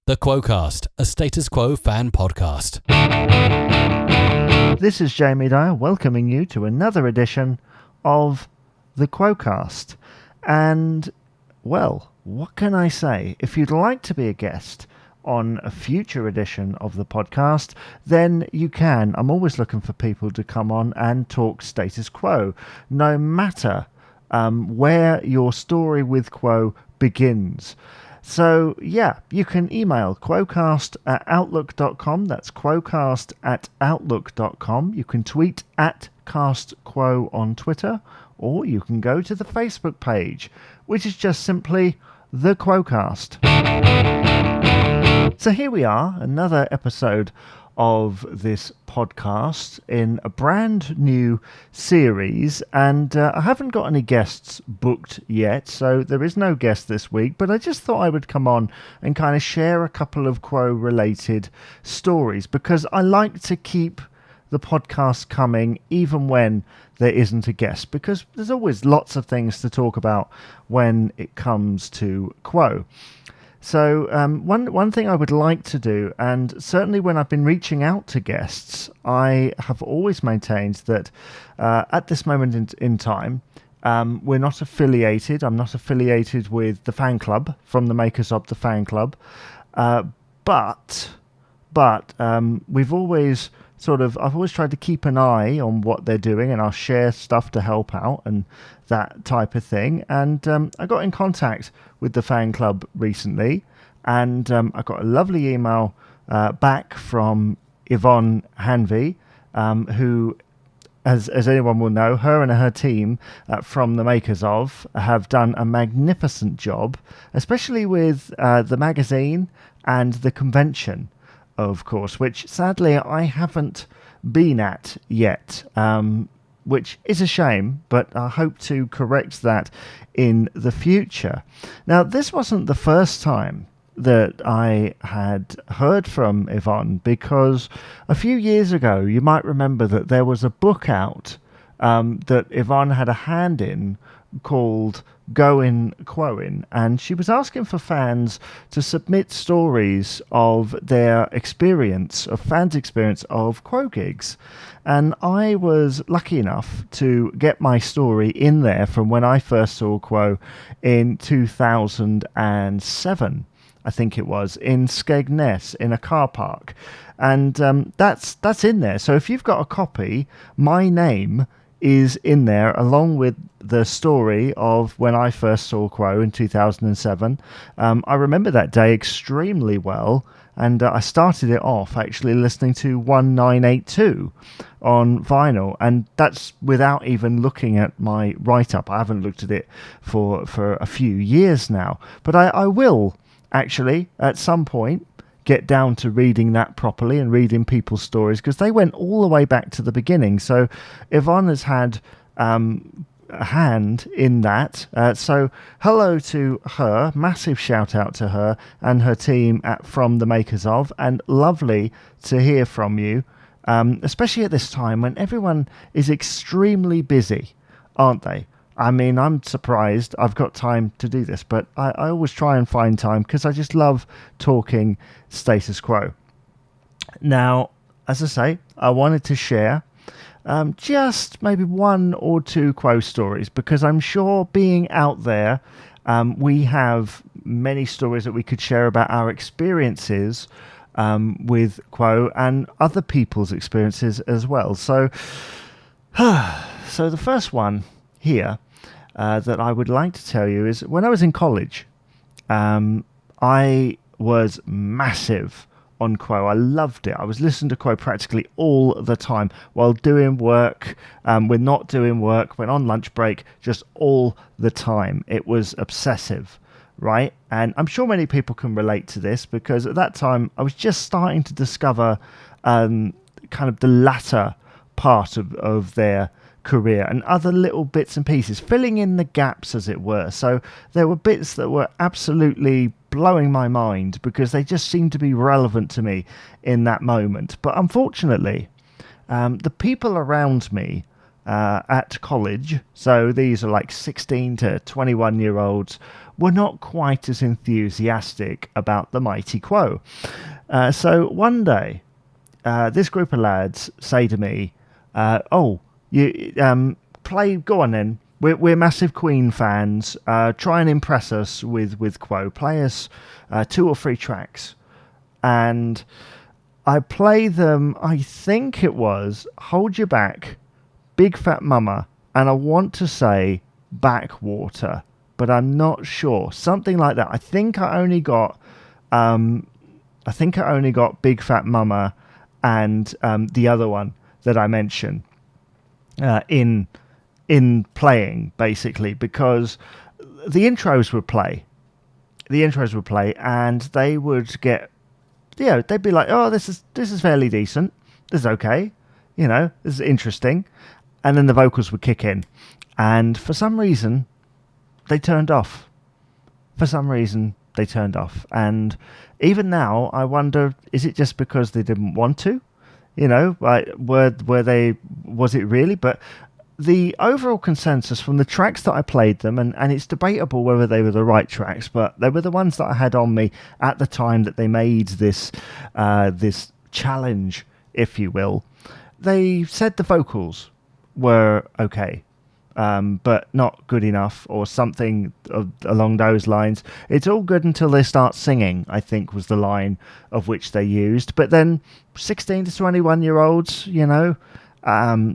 The Quo-Cast, a Status Quo fan podcast. This is Jamie Dyer welcoming you to another edition of The Quo-Cast. And, well, what can I say? If you'd like to be a guest on a future edition of the podcast, then you can. I'm always looking for people to come on and talk status quo, no matter where your story with Quo begins. So, yeah, you can email quocast@outlook.com. That's quocast@outlook.com. You can tweet at castquo on Twitter, or you can go to the Facebook page, which is just simply The Quocast. So here we are, another episode of this podcast in a brand new series, and I haven't got any guests booked yet, so there is no guest this week, but I just thought I would come on and kind of share a couple of Quo related stories, because I like to keep the podcast coming even when there isn't a guest, because there's always lots of things to talk about when it comes to Quo. So one thing I would like to do, and certainly when I've been reaching out to guests, I have always maintained that at this moment in time, we're not affiliated. I'm not affiliated with the fan club from the makers of the fan club, but we've always I've always tried to keep an eye on what they're doing, and I'll share stuff to help out and that type of thing. And I got in contact with the fan club recently, and I got a lovely email back from Yvonne Hanvey, who, as anyone will know, her and her team from the makers of have done a magnificent job, especially with the magazine and the convention, of course, which sadly I haven't been at yet, which is a shame, but I hope to correct that in the future. Now, this wasn't the first time that I had heard from Yvonne, because a few years ago, you might remember that there was a book out that Yvonne had a hand in called Goin' Quoin', and she was asking for fans to submit stories of their experience, of fans' experience of Quo gigs. And I was lucky enough to get my story in there from when I first saw Quo in 2007. I think it was, in Skegness, in a car park. And that's in there. So if you've got a copy, my name is in there, along with the story of when I first saw Quo in 2007. I remember that day extremely well, and I started it off actually listening to 1982 on vinyl, and that's without even looking at my write-up. I haven't looked at it for a few years now, but I will actually at some point get down to reading that properly and reading people's stories, because they went all the way back to the beginning. So Yvonne has had a hand in that. So hello to her, massive shout out to her and her team from the makers of, and lovely to hear from you, especially at this time when everyone is extremely busy, aren't they? I mean, I'm surprised I've got time to do this, but I always try and find time because I just love talking status quo. Now, as I say, I wanted to share just maybe one or two Quo stories, because I'm sure being out there, we have many stories that we could share about our experiences with Quo and other people's experiences as well. So the first one here that I would like to tell you is when I was in college, I was massive on Quo. I loved it. I was listening to Quo practically all the time while doing work, when not doing work, when on lunch break, just all the time. It was obsessive, right? And I'm sure many people can relate to this, because at that time I was just starting to discover kind of the latter part of their career and other little bits and pieces, filling in the gaps, as it were. So there were bits that were absolutely blowing my mind because they just seemed to be relevant to me in that moment. But unfortunately, the people around me at college, so these are like 16 to 21 year olds, were not quite as enthusiastic about the mighty Quo. So one day, this group of lads say to me, "Oh, you go on then. We're massive Queen fans. Try and impress us with Quo. Play us 2 or 3 tracks." And I play them, I think it was Hold You Back, Big Fat Mama, and I want to say Backwater, but I'm not sure. Something like that. I think I only got Big Fat Mama and the other one that I mentioned in playing, basically, because the intros would play. And they would get, they'd be like, "Oh, this is fairly decent. This is okay. This is interesting." And then the vocals would kick in. And for some reason, they turned off. And even now, I wonder, is it just because they didn't want to? Was it really? But the overall consensus from the tracks that I played them, and it's debatable whether they were the right tracks, but they were the ones that I had on me at the time that they made this challenge, if you will. They said the vocals were okay, but not good enough, or something along those lines. It's all good until they start singing, I think was the line of which they used. But then 16 to 21-year-olds,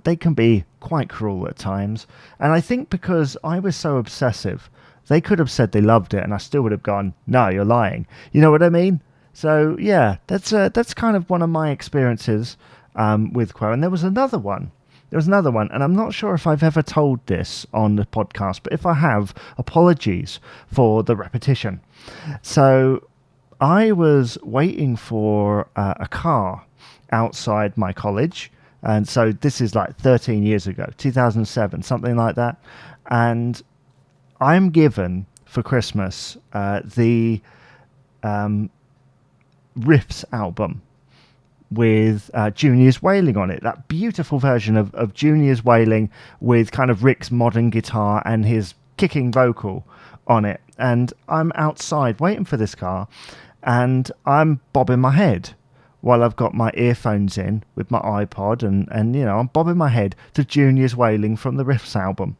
they can be quite cruel at times. And I think because I was so obsessive, they could have said they loved it and I still would have gone, "No, you're lying." You know what I mean? So yeah, that's kind of one of my experiences with Quo. And there was another one, and I'm not sure if I've ever told this on the podcast, but if I have, apologies for the repetition. So I was waiting for a car outside my college, and so this is like 13 years ago, 2007, something like that. And I'm given for Christmas the Riffs album with Junior's wailing on it, that beautiful version of Junior's wailing with kind of Rick's modern guitar and his kicking vocal on it. And I'm outside waiting for this car, and I'm bobbing my head while I've got my earphones in with my iPod, and I'm bobbing my head to Junior's wailing from the Riffs album.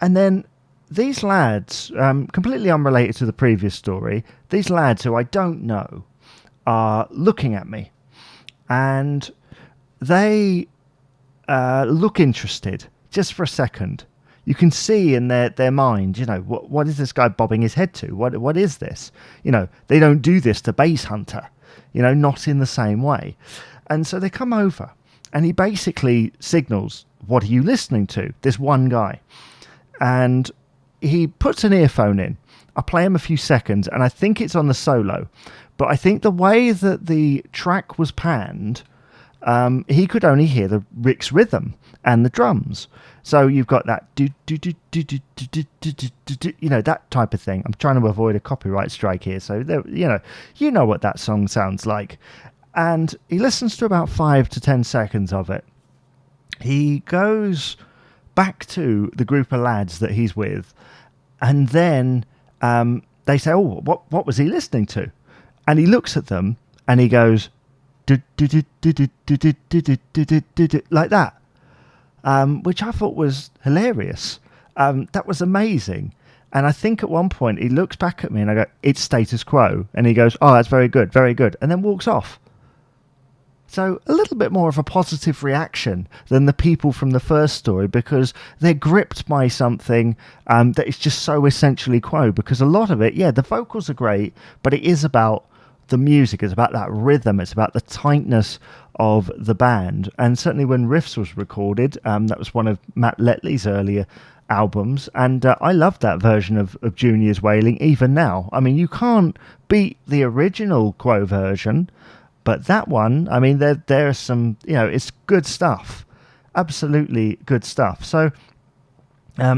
And then these lads, completely unrelated to the previous story, these lads who I don't know are looking at me. And they look interested just for a second. You can see in their mind, what is this guy bobbing his head to? What is this? They don't do this to Bass Hunter, not in the same way. And so they come over, and he basically signals, "What are you listening to?" This one guy. And he puts an earphone in. I play him a few seconds, and I think it's on the solo. But I think the way that the track was panned, he could only hear the Rick's rhythm and the drums. So you've got that that type of thing. I'm trying to avoid a copyright strike here, so you know what that song sounds like. And he listens to about 5 to 10 seconds of it. He goes back to the group of lads that he's with, and then they say, "Oh, what was he listening to?" And he looks at them and he goes, like that, which I thought was hilarious. That was amazing. And I think at one point he looks back at me and I go, "It's Status Quo." And he goes, "Oh, that's very good, and then walks off. So a little bit more of a positive reaction than the people from the first story, because they're gripped by something that is just so essentially Quo. Because a lot of it, the vocals are great, but it is about the music, it's about that rhythm, it's about the tightness of the band. And certainly when Riffs was recorded, that was one of Matt Letley's earlier albums, and I love that version of Junior's wailing even now. I mean, you can't beat the original Quo version, but that one, I mean, there's some, it's good stuff, absolutely good stuff. So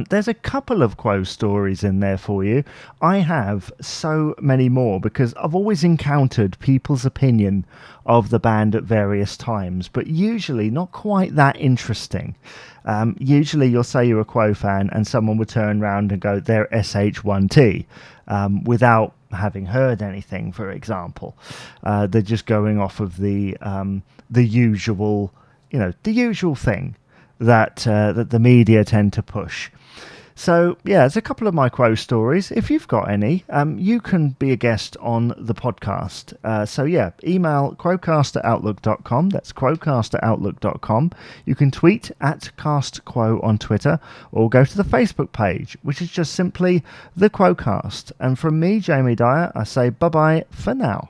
there's a couple of Quo stories in there for you. I have so many more because I've always encountered people's opinion of the band at various times, but usually not quite that interesting. Usually you'll say you're a Quo fan and someone would turn around and go, "They're SH1T." without having heard anything, for example. They're just going off of the usual, the usual thing that the media tend to push. So, yeah, there's a couple of my Quo stories. If you've got any, you can be a guest on the podcast. Email quocast@outlook.com. That's quocast@outlook.com. You can tweet at CastQuo on Twitter, or go to the Facebook page, which is just simply the Quocast. And from me, Jamie Dyer, I say bye-bye for now.